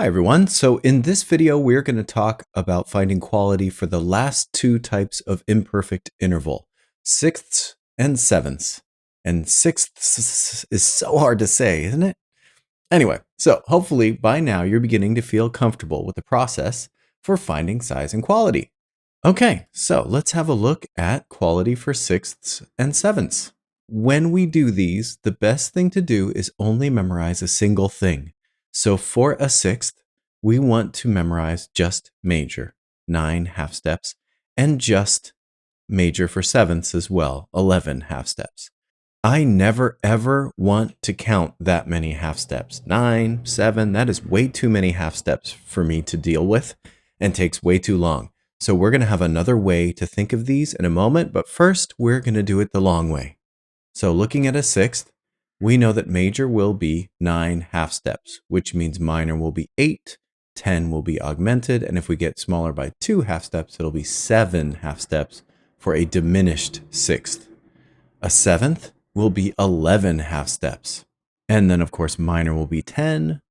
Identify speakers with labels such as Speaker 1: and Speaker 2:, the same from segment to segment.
Speaker 1: Hi everyone. So in this video, we're going to talk about finding quality for the last two types of imperfect interval, sixths and sevenths. And sixths is so hard to say, isn't it? Anyway, so hopefully by now you're beginning to feel comfortable with the process for finding size and quality. Okay, so let's have a look at quality for sixths and sevenths. When we do these, the best thing to do is only memorize a single thing. So for a sixth, we want to memorize just major, 9 half steps, and just major for sevenths as well, 11 half steps. I never ever want to count that many half steps. 9, 7, that is way too many half steps for me to deal with and takes way too long. So we're going to have another way to think of these in a moment, but first we're going to do it the long way. So looking at a sixth, we know that major will be 9 half steps, which means minor will be 8, 10 will be augmented, and if we get smaller by 2 half steps, it'll be 7 half steps for a diminished sixth. A seventh will be 11 half steps. And then, of course, minor will be 10,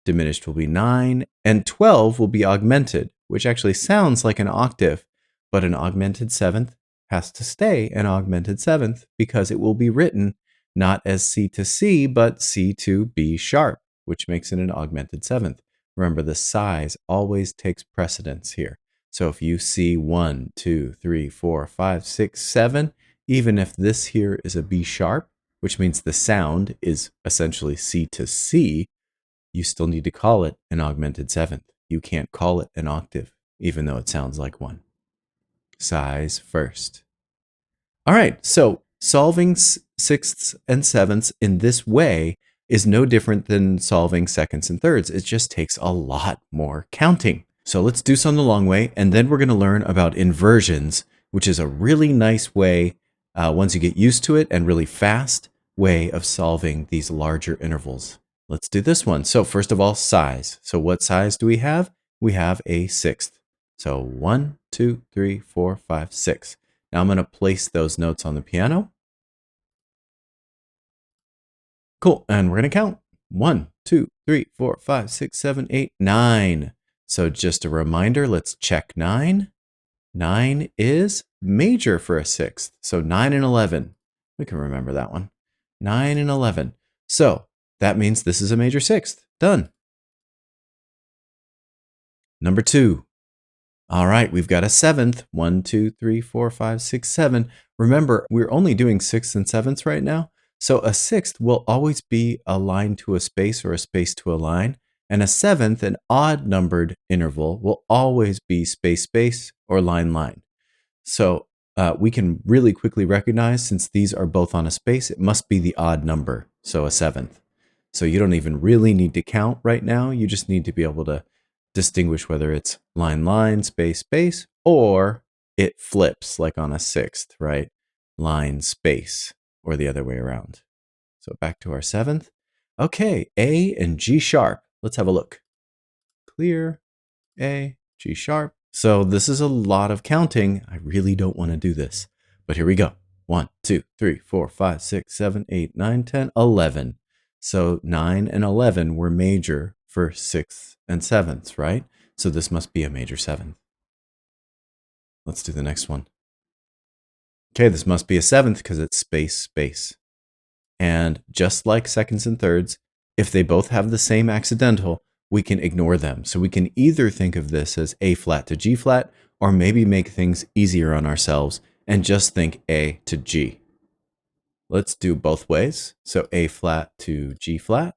Speaker 1: diminished will be 9, and 12 will be augmented, which actually sounds like an octave, but an augmented seventh has to stay an augmented seventh because it will be written not as C to C, but C to B sharp, which makes it an augmented seventh. Remember, the size always takes precedence here. So if you see 1, 2, 3, 4, 5, 6, 7, even if this here is a B sharp, which means the sound is essentially C to C, you still need to call it an augmented seventh. You can't call it an octave, even though it sounds like one. Size first. All right, so solving sixths and sevenths in this way is no different than solving seconds and thirds. It just takes a lot more counting. So let's do some the long way, and then we're going to learn about inversions, which is a really nice way, once you get used to it, and really fast way of solving these larger intervals. Let's do this one. So first of all, size. So what size do we have? We have a sixth. So 1, 2, 3, 4, 5, 6. Now I'm going to place those notes on the piano. Cool. And we're going to count 1, 2, 3, 4, 5, 6, 7, 8, 9. So just a reminder, let's check 9. 9 is major for a sixth. So 9 and 11. We can remember that one. 9 and 11. So that means this is a major sixth. Done. Number 2. All right, we've got a seventh. 1, 2, 3, 4, 5, 6, 7. Remember, we're only doing sixths and sevenths right now. So a sixth will always be a line to a space or a space to a line. And a seventh, an odd numbered interval, will always be space, space, or line, line. So we can really quickly recognize, since these are both on a space, it must be the odd number, so a seventh. So you don't even really need to count right now. You just need to be able to distinguish whether it's line, line, space, space, or it flips like on a sixth, right? Line, space, or the other way around. So back to our seventh. Okay, A and G sharp. Let's have a look. Clear, A, G sharp. So this is a lot of counting. I really don't want to do this, but here we go. 1, 2, 3, 4, 5, 6, 7, 8, 9, 10, 11. So 9 and 11 were major for sixths and sevenths, right? So this must be a major seventh. Let's do the next one. Okay, this must be a seventh because it's space, space. And just like seconds and thirds, if they both have the same accidental, we can ignore them. So we can either think of this as A flat to G flat, or maybe make things easier on ourselves and just think A to G. Let's do both ways. So A flat to G flat.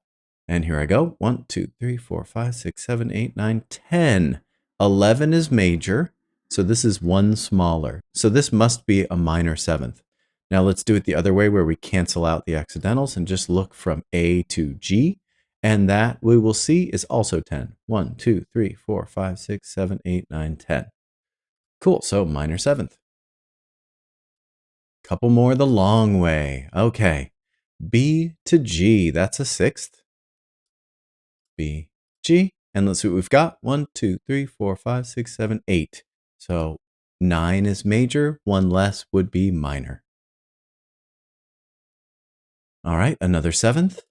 Speaker 1: And here I go. 1, 2, 3, 4, 5, 6, 7, 8, 9, 10. 11 is major. So this is one smaller. So this must be a minor seventh. Now let's do it the other way, where we cancel out the accidentals and just look from A to G. And that we will see is also 10. 1, 2, 3, 4, 5, 6, 7, 8, 9, 10. Cool. So minor seventh. Couple more the long way. Okay. B to G. That's a sixth. B, G. And let's see what we've got. 1, 2, 3, 4, 5, 6, 7, 8. So 9 is major. One less would be minor. All right, another seventh.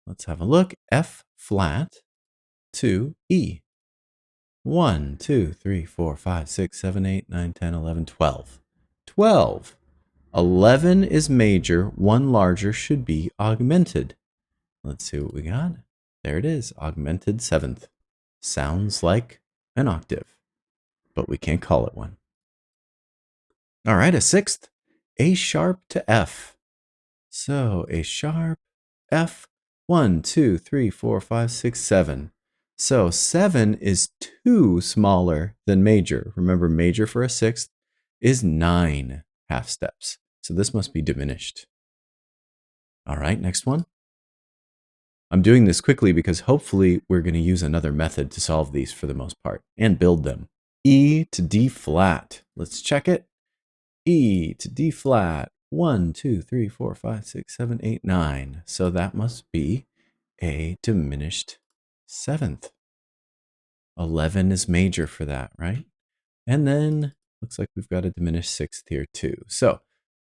Speaker 1: Let's have a look. F flat to E. 1, 2, 3, 4, 5, 6, 7, 8, 9, 10, 11, 12. 12. 11 is major. One larger should be augmented. Let's see what we got. There it is, augmented seventh. Sounds like an octave, but we can't call it one. All right, a sixth. A sharp to F. So A sharp, F. 1, 2, 3, 4, 5, 6, 7. So 7 is 2 smaller than major. Remember, major for a sixth is 9 half steps. So this must be diminished. All right, next one. I'm doing this quickly because hopefully we're going to use another method to solve these for the most part and build them. E to D flat. Let's check it. E to D flat. 1, 2, 3, 4, 5, 6, 7, 8, 9. So that must be a diminished seventh. 11 is major for that, right? And then looks like we've got a diminished sixth here too. So,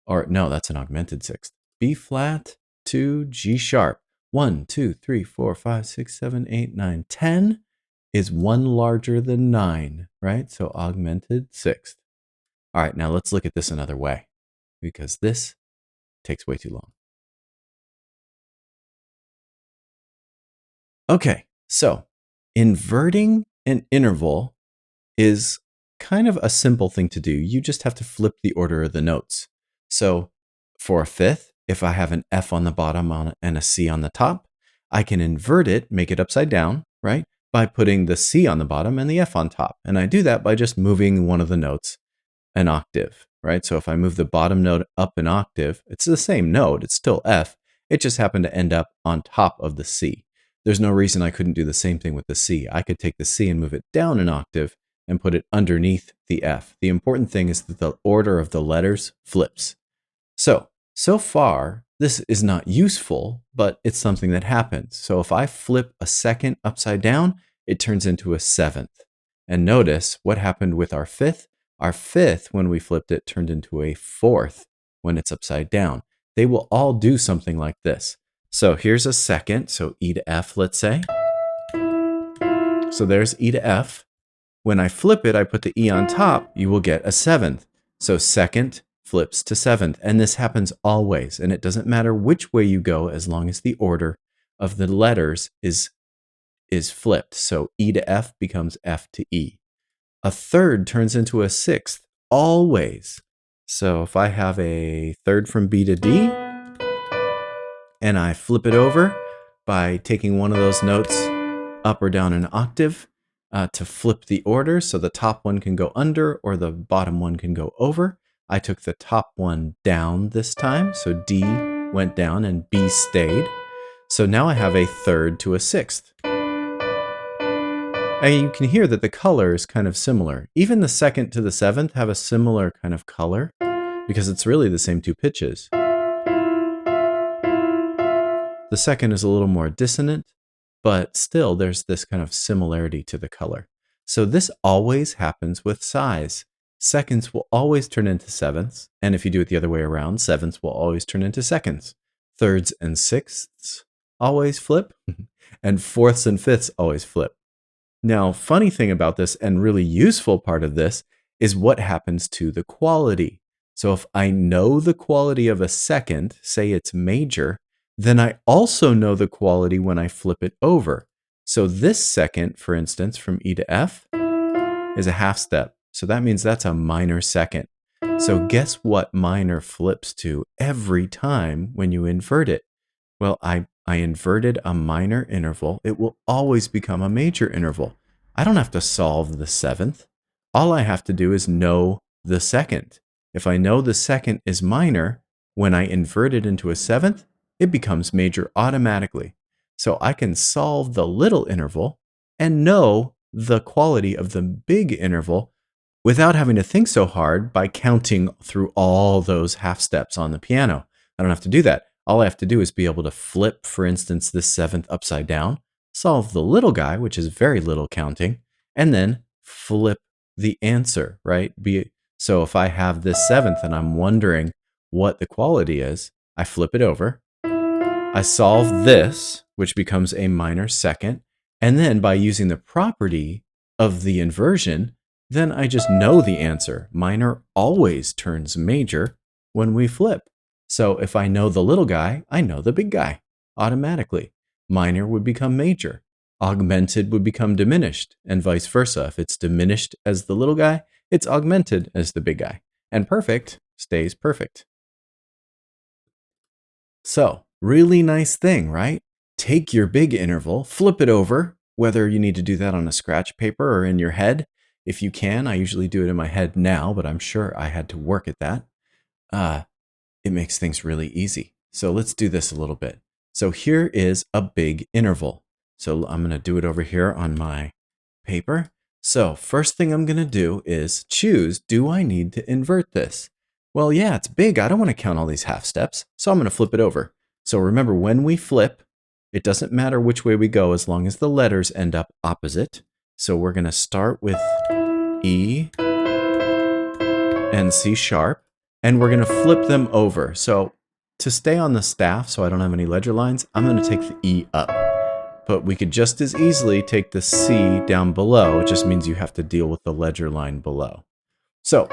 Speaker 1: or no, that's an augmented sixth. B flat to G sharp. 1, 2, 3, 4, 5, 6, 7, 8, 9, 10 is 1 larger than 9, right? So augmented sixth. All right, now let's look at this another way because this takes way too long. Okay, so inverting an interval is kind of a simple thing to do. You just have to flip the order of the notes. So for a fifth, if I have an F on the bottom and a C on the top, I can invert it, make it upside down, right? By putting the C on the bottom and the F on top. And I do that by just moving one of the notes an octave, right? So if I move the bottom note up an octave, it's the same note, it's still F. It just happened to end up on top of the C. There's no reason I couldn't do the same thing with the C. I could take the C and move it down an octave and put it underneath the F. The important thing is that the order of the letters flips. So far, this is not useful, but it's something that happens. So if I flip a second upside down, it turns into a seventh. And notice what happened with our fifth. Our fifth, when we flipped it, turned into a fourth when it's upside down. They will all do something like this. So here's a second, so E to F, let's say. So there's E to F. When I flip it, I put the E on top, you will get a seventh. So second flips to seventh. And this happens always. And it doesn't matter which way you go as long as the order of the letters is flipped. So E to F becomes F to E. A third turns into a sixth, always. So if I have a third from B to D, and I flip it over by taking one of those notes up or down an octave to flip the order, so the top one can go under or the bottom one can go over. I took the top one down this time, so D went down and B stayed. So now I have a third to a sixth. And you can hear that the color is kind of similar. Even the second to the seventh have a similar kind of color because it's really the same two pitches. The second is a little more dissonant, but still there's this kind of similarity to the color. So this always happens with size. Seconds will always turn into sevenths, and if you do it the other way around, sevenths will always turn into seconds. Thirds and sixths always flip, and fourths and fifths always flip. Now, funny thing about this and really useful part of this is what happens to the quality. So if I know the quality of a second, say it's major, then I also know the quality when I flip it over. So this second, for instance, from E to F is a half step. So that means that's a minor second. So guess what minor flips to every time when you invert it? Well, I inverted a minor interval. It will always become a major interval. I don't have to solve the seventh. All I have to do is know the second. If I know the second is minor, when I invert it into a seventh, it becomes major automatically. So I can solve the little interval and know the quality of the big interval without having to think so hard by counting through all those half steps on the piano. I don't have to do that. All I have to do is be able to flip, for instance, this seventh upside down, solve the little guy, which is very little counting, and then flip the answer, right? So if I have this seventh and I'm wondering what the quality is, I flip it over. I solve this, which becomes a minor second, And then by using the property of the inversion, then I just know the answer. Minor always turns major when we flip. So if I know the little guy, I know the big guy automatically. Minor would become major. Augmented would become diminished, and vice versa. If it's diminished as the little guy, it's augmented as the big guy. And perfect stays perfect. So, really nice thing, right? Take your big interval, flip it over, whether you need to do that on a scratch paper or in your head. If you can, I usually do it in my head now, but I'm sure I had to work at that. It makes things really easy. So let's do this a little bit. So here is a big interval. So I'm going to do it over here on my paper. So first thing I'm going to do is choose, do I need to invert this? Well, yeah, it's big. I don't want to count all these half steps. So I'm going to flip it over. So remember, when we flip, it doesn't matter which way we go as long as the letters end up opposite. So we're going to start with E and C sharp, and we're going to flip them over. So to stay on the staff, so I don't have any ledger lines, I'm going to take the E up. But we could just as easily take the C down below. It just means you have to deal with the ledger line below. So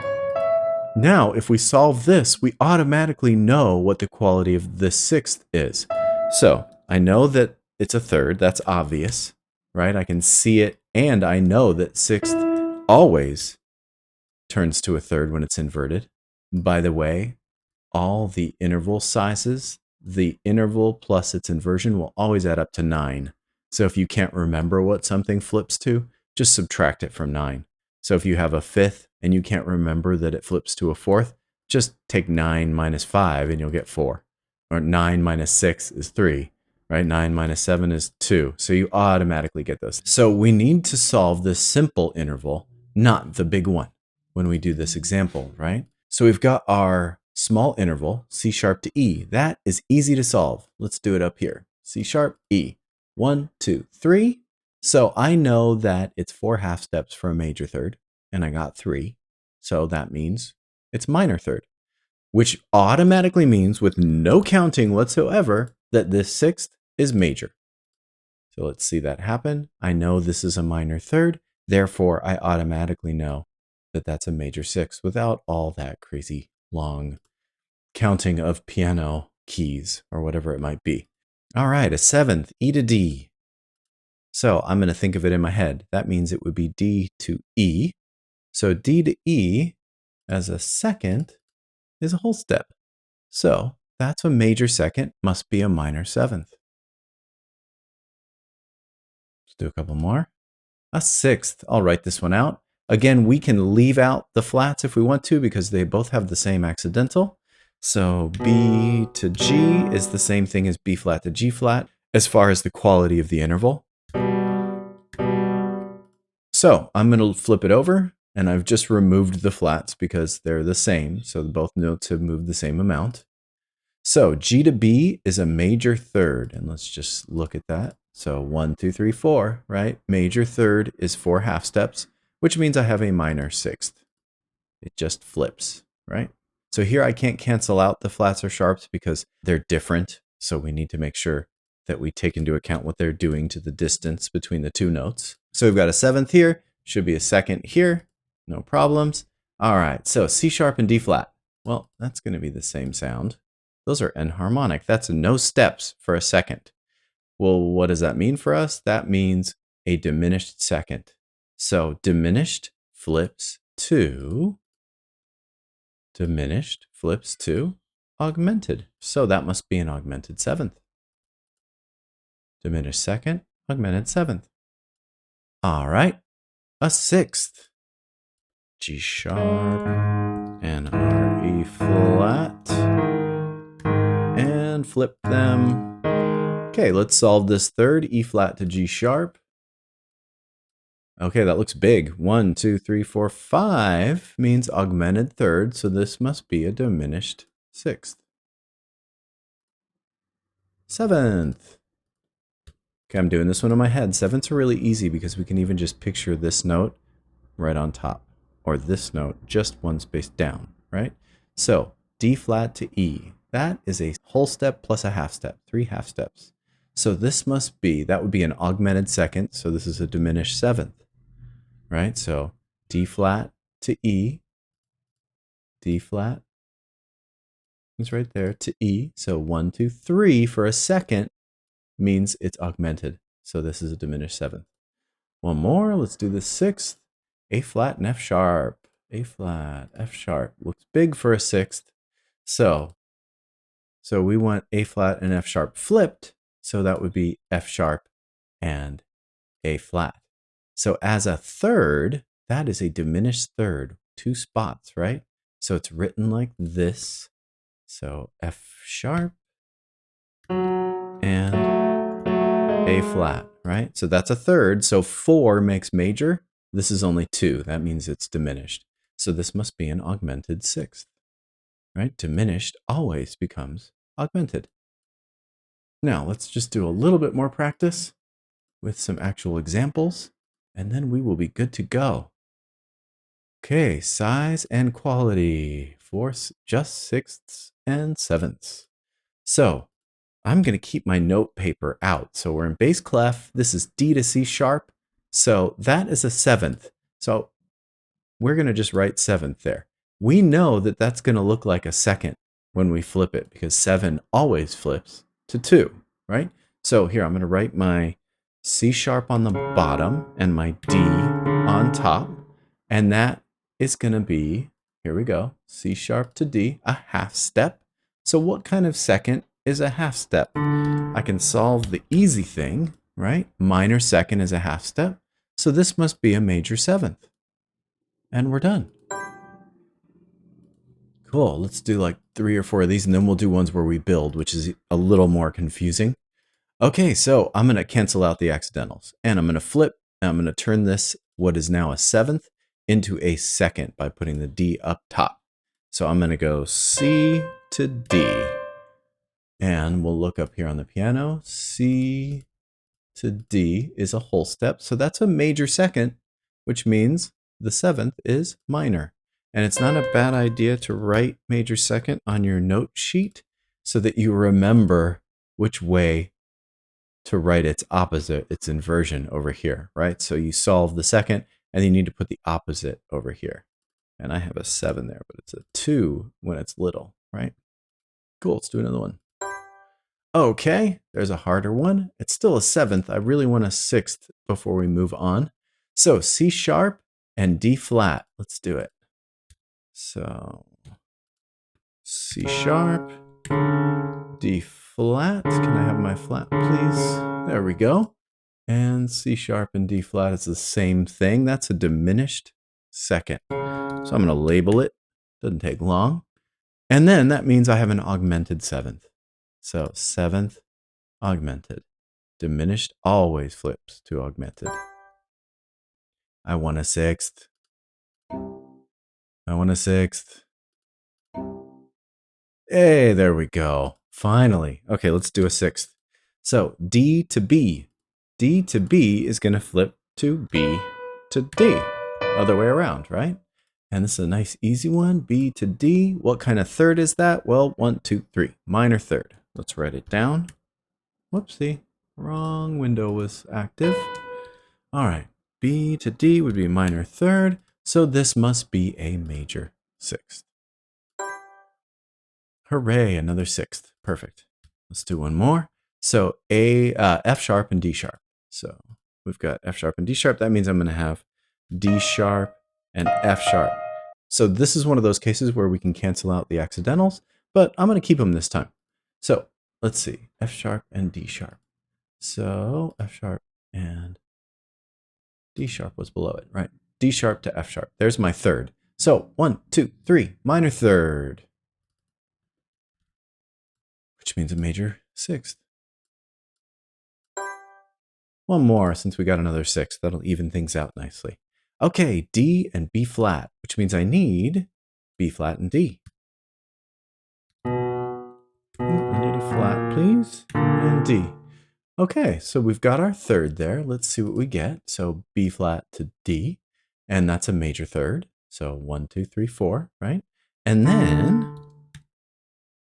Speaker 1: now if we solve this, we automatically know what the quality of the sixth is. So I know that it's a third. That's obvious, right? I can see it, and I know that sixth always turns to a third when it's inverted. By the way, all the interval sizes, the interval plus its inversion will always add up to 9. So if you can't remember what something flips to, just subtract it from 9. So if you have a fifth and you can't remember that it flips to a fourth, just take 9 minus 5 and you'll get 4. Or 9 minus 6 is 3, right? 9 minus 7 is 2. So you automatically get those. So we need to solve this simple interval, not the big one, when we do this example, right? So we've got our small interval, C sharp to E. That is easy to solve. Let's do it up here. C sharp, E. 1, 2, 3. So I know that it's 4 half steps for a major third, and I got 3. So that means it's minor third, which automatically means, with no counting whatsoever, that this sixth is major. So let's see that happen. I know this is a minor third, therefore I automatically know that that's a major sixth without all that crazy long counting of piano keys or whatever it might be. All right, a seventh, E to D. So I'm going to think of it in my head. That means it would be D to E. So D to E as a second is a whole step. So that's a major second, must be a minor seventh. Let's do a couple more. A sixth, I'll write this one out. Again, we can leave out the flats if we want to because they both have the same accidental. So B to G is the same thing as B flat to G flat as far as the quality of the interval. So I'm going to flip it over, and I've just removed the flats because they're the same. So both notes have moved the same amount. So G to B is a major third, and let's just look at that. So 1, 2, 3, 4, right? Major third is 4 half steps, which means I have a minor sixth. It just flips, right? So here I can't cancel out the flats or sharps because they're different. So we need to make sure that we take into account what they're doing to the distance between the two notes. So we've got a seventh here, should be a second here, no problems. All right, so C sharp and D flat. Well, that's going to be the same sound. Those are enharmonic. That's no steps for a second. Well, what does that mean for us? That means a diminished second. So diminished flips to augmented. So that must be an augmented seventh. Diminished second, augmented seventh. All right, a sixth. G sharp and R, E flat. And flip them. Okay, let's solve this third, E flat to G sharp. Okay, that looks big. 1, 2, 3, 4, 5 means augmented third, so this must be a diminished sixth. Seventh. Okay, I'm doing this one in my head. Sevenths are really easy because we can even just picture this note right on top, or this note just one space down, right? So D flat to E. That is a whole step plus a half step, 3 half steps. So this must be, that would be an augmented second. So this is a diminished seventh, right? So D flat to E, D flat is right there to E. So 1, 2, 3 for a second means it's augmented. So this is a diminished seventh. One more, let's do the sixth. A flat and F sharp. A flat, F sharp. Looks big for a sixth. So we want A flat and F sharp flipped. So that would be F sharp and A flat. So as a third, that is a diminished third. 2 spots, right? So it's written like this. So F sharp and A flat, right? So that's a third. So 4 makes major. This is only 2. That means it's diminished. So this must be an augmented sixth, right? Diminished always becomes augmented. Now let's just do a little bit more practice with some actual examples, and then we will be good to go. Okay, size and quality for just sixths and sevenths. So I'm going to keep my note paper out. So we're in bass clef. This is D to C sharp. So that is a seventh. So we're going to just write seventh there. We know that that's going to look like a second when we flip it because 7 always flips to 2, right? So here I'm going to write my C sharp on the bottom and my D on top. And that is going to be, here we go, C sharp to D, a half step. So what kind of second is a half step? I can solve the easy thing, right? Minor second is a half step. So this must be a major seventh. And we're done. Cool. Let's do like 3 or 4 of these, and then we'll do ones where we build, which is a little more confusing. Okay, so I'm going to cancel out the accidentals, and I'm going to flip, and I'm going to turn this, what is now a seventh, into a second by putting the D up top. So I'm going to go C to D, and we'll look up here on the piano. C to D is a whole step, so that's a major second, which means the seventh is minor. And it's not a bad idea to write major second on your note sheet so that you remember which way to write its opposite, its inversion over here, right? So you solve the second and you need to put the opposite over here. And I have a 7 there, but it's a 2 when it's little, right? Cool, let's do another one. Okay, there's a harder one. It's still a seventh. I really want a sixth before we move on. So C sharp and D flat. Let's do it. So C sharp, D flat. Can I have my flat, please? There we go. And C sharp and D flat is the same thing. That's a diminished second. So I'm going to label it. Doesn't take long. And then that means I have an augmented seventh. So seventh, augmented. Diminished always flips to augmented. I want a sixth. I want a sixth. Hey, there we go. Finally. Okay, let's do a sixth. So D to B. D to B is going to flip to B to D. Other way around, right? And this is a nice easy one. B to D. What kind of third is that? Well, 1, 2, 3. Minor third. Let's write it down. Whoopsie. Wrong window was active. All right. B to D would be minor third. So this must be a major sixth. Hooray, another sixth. Perfect. Let's do one more. So F sharp and D sharp. So we've got F sharp and D sharp. That means I'm going to have D sharp and F sharp. So this is one of those cases where we can cancel out the accidentals, but I'm going to keep them this time. So let's see, F sharp and D sharp. So F sharp and D sharp was below it, right? D sharp to F sharp. There's my third. So 1, 2, 3, minor third, which means a major sixth. One more since we got another sixth. That'll even things out nicely. Okay, D and B flat, which means I need B flat and D. I need a flat, please, and D. Okay, so we've got our third there. Let's see what we get. So B flat to D, and that's a major third. So 1, 2, 3, 4, right? And then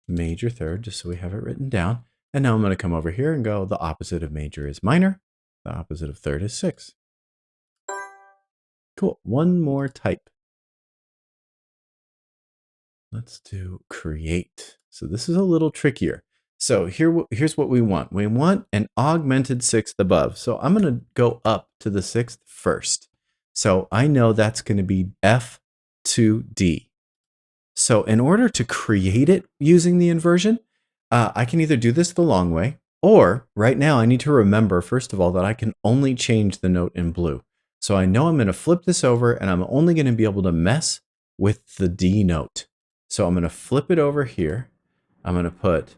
Speaker 1: major third, just so we have it written down. And now I'm going to come over here and go, the opposite of major is minor. The opposite of third is sixth. Cool. One more type. Let's do create. So this is a little trickier. So here's what we want. We want an augmented sixth above. So I'm going to go up to the sixth first. So I know that's going to be F to D. So in order to create it using the inversion, I can either do this the long way, or right now I need to remember, first of all, that I can only change the note in blue. So I know I'm going to flip this over and I'm only going to be able to mess with the D note. So I'm going to flip it over here. I'm going to put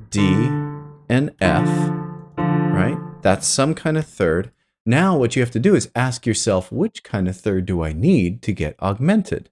Speaker 1: D and F, right? That's some kind of third. Now what you have to do is ask yourself, which kind of third do I need to get augmented?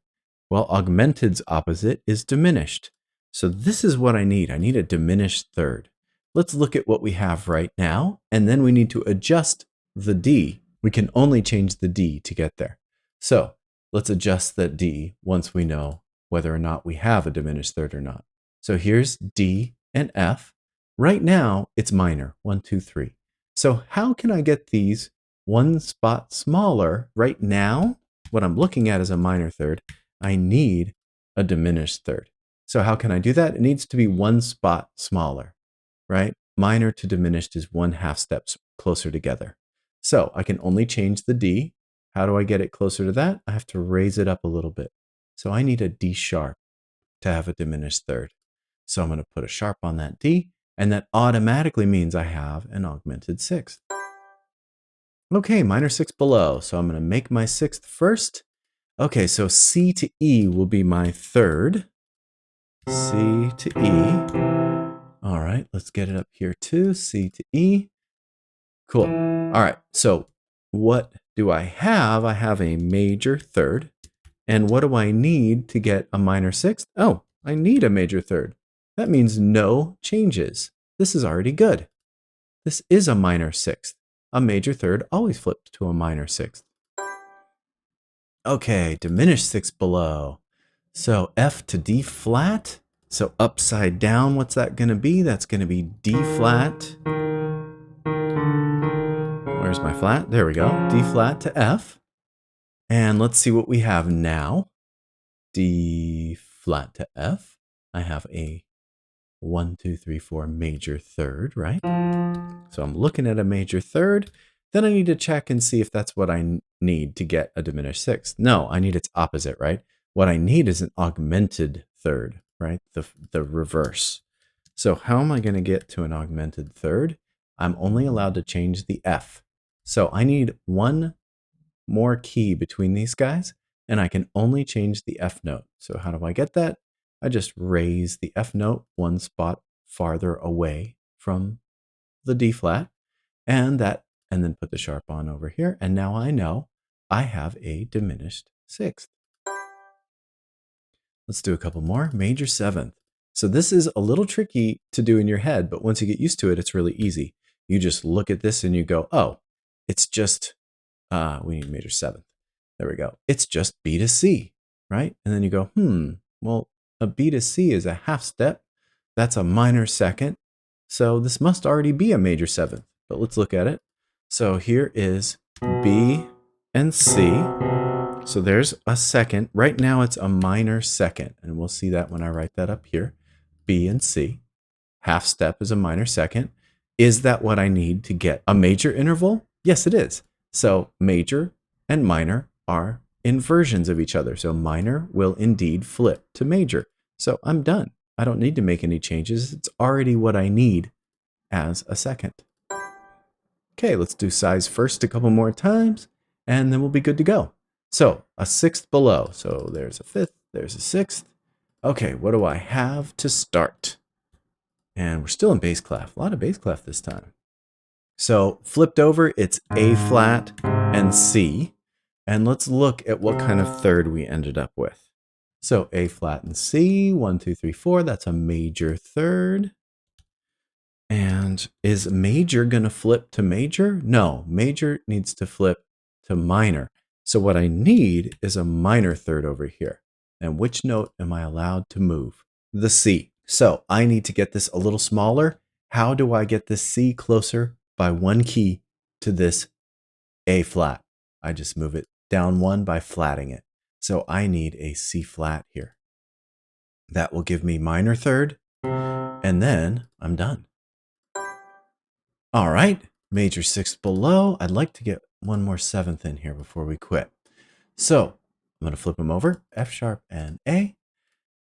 Speaker 1: Well, augmented's opposite is diminished. So this is what I need. I need a diminished third. Let's look at what we have right now, and then we need to adjust the D. We can only change the D to get there. So let's adjust that D once we know whether or not we have a diminished third or not. So here's D and F. Right now, it's minor, 1, 2, 3. So how can I get these one spot smaller? Right now, what I'm looking at is a minor third. I need a diminished third. So how can I do that? It needs to be one spot smaller, right? Minor to diminished is 1/2 steps closer together. So I can only change the D. How do I get it closer to that? I have to raise it up a little bit. So I need a D sharp to have a diminished third. So I'm going to put a sharp on that D, and that automatically means I have an augmented sixth. Okay, minor sixth below. So I'm going to make my sixth first. Okay, so C to E will be my third. C to E. All right, let's get it up here too. C to E. Cool. All right, so what do I have? I have a major third. And what do I need to get a minor sixth? Oh, I need a major third. That means no changes. This is already good. This is a minor sixth. A major third always flips to a minor sixth. Okay, diminished sixth below. So F to D flat. So upside down, what's that going to be? That's going to be D flat. Where's my flat? There we go. D flat to F. And let's see what we have now. D flat to F. I have a 1, 2, 3, 4 major third, right? So I'm looking at a major third. Then I need to check and see if that's what I need to get a diminished sixth. No, I need its opposite, right? What I need is an augmented third, right? The reverse. So how am I going to get to an augmented third? I'm only allowed to change the F. So I need one more key between these guys, and I can only change the F note. So how do I get that? I just raise the F note one spot farther away from the D flat, and then put the sharp on over here. And now I know I have a diminished sixth. Let's do a couple more. Major seventh. So this is a little tricky to do in your head, but once you get used to it, it's really easy. You just look at this and you go, oh, it's just, we need major seventh. There we go. It's just B to C, right? And then you go, well, a B to C is a half step. That's a minor second. So this must already be a major seventh, but let's look at it. So here is B and C. So there's a second. Right now it's a minor second, and we'll see that when I write that up here. B and C. Half step is a minor second. Is that what I need to get a major interval? Yes, it is. So major and minor are inversions of each other. So minor will indeed flip to major. So I'm done. I don't need to make any changes. It's already what I need as a second. Okay, let's do size first a couple more times, and then we'll be good to go. So a sixth below. So there's a fifth, there's a sixth. Okay, what do I have to start? And we're still in bass clef. A lot of bass clef this time. So flipped over, it's A flat and C. And let's look at what kind of third we ended up with. So A flat and C, 1, 2, 3, 4. That's a major third. And is major going to flip to major? No, major needs to flip to minor. So what I need is a minor third over here. And which note am I allowed to move? The C. So I need to get this a little smaller. how do I get this C closer by one key to this A flat? I just move it down one by flatting it. So I need a C flat here. That will give me minor third, and then I'm done. All right, major sixth below. I'd like to get one more seventh in here before we quit. So I'm going to flip them over, F sharp and A,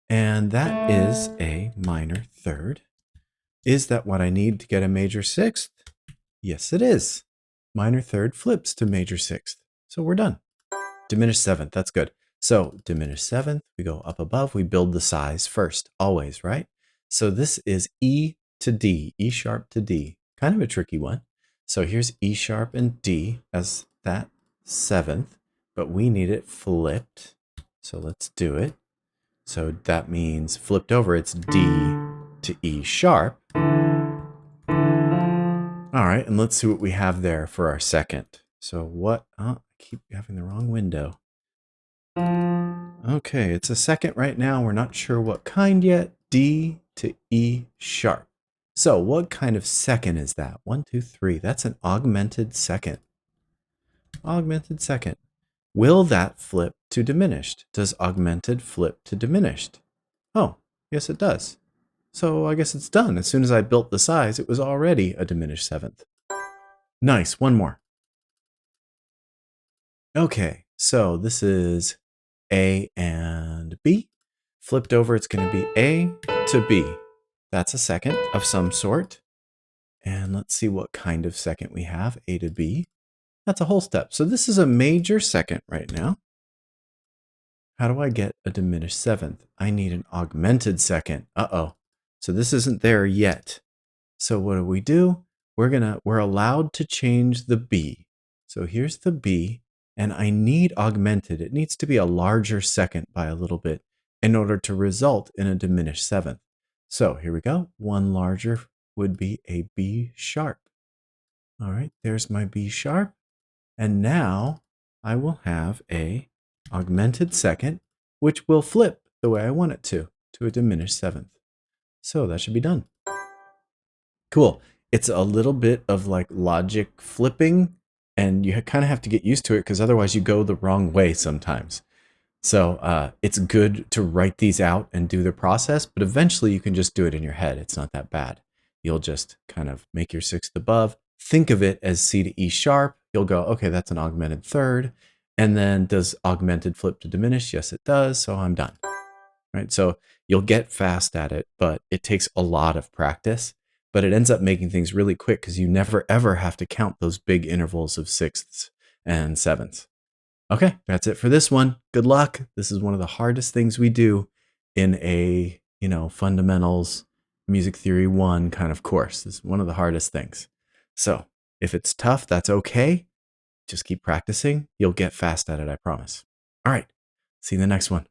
Speaker 1: and that is a minor third. Is that what I need to get a major sixth? Yes, it is. Minor third flips to major sixth. So we're done. Diminished seventh, that's good. So diminished seventh, we go up above, we build the size first, always, right? So this is E to D, E sharp to D. Kind of a tricky one. So here's E sharp and D as that seventh, but we need it flipped. So let's do it. So that means flipped over, it's D to E sharp. All right, and let's see what we have there for our second. So what, I keep having the wrong window. Okay, it's a second right now. We're not sure what kind yet. D to E sharp. So what kind of second is that? 1, 2, 3. That's an augmented second. Augmented second. Will that flip to diminished? Does augmented flip to diminished? Oh, yes it does. So I guess it's done. As soon as I built the size, it was already a diminished seventh. Nice, one more. Okay, so this is A and B. Flipped over, it's going to be A to B. That's a second of some sort. And let's see what kind of second we have, A to B. That's a whole step. So this is a major second right now. How do I get a diminished seventh? I need an augmented second. Uh-oh. So this isn't there yet. So what do? We're allowed to change the B. So here's the B, and I need augmented. It needs to be a larger second by a little bit in order to result in a diminished seventh. So here we go. One larger would be a B sharp. All right, there's my B sharp. And now I will have a augmented second, which will flip the way I want it to a diminished seventh. So that should be done. Cool. It's a little bit of like logic flipping, and you kind of have to get used to it because otherwise you go the wrong way sometimes. So it's good to write these out and do the process, but eventually you can just do it in your head. It's not that bad. You'll just kind of make your sixth above, think of it as C to E sharp. You'll go, okay, that's an augmented third. And then does augmented flip to diminish? Yes, it does. So I'm done. Right. So you'll get fast at it, but it takes a lot of practice. But it ends up making things really quick because you never ever have to count those big intervals of sixths and sevenths. Okay, that's it for this one. Good luck. This is one of the hardest things we do in a, fundamentals, music theory 1 kind of course. This is one of the hardest things. So if it's tough, that's okay. Just keep practicing. You'll get fast at it, I promise. All right, see you in the next one.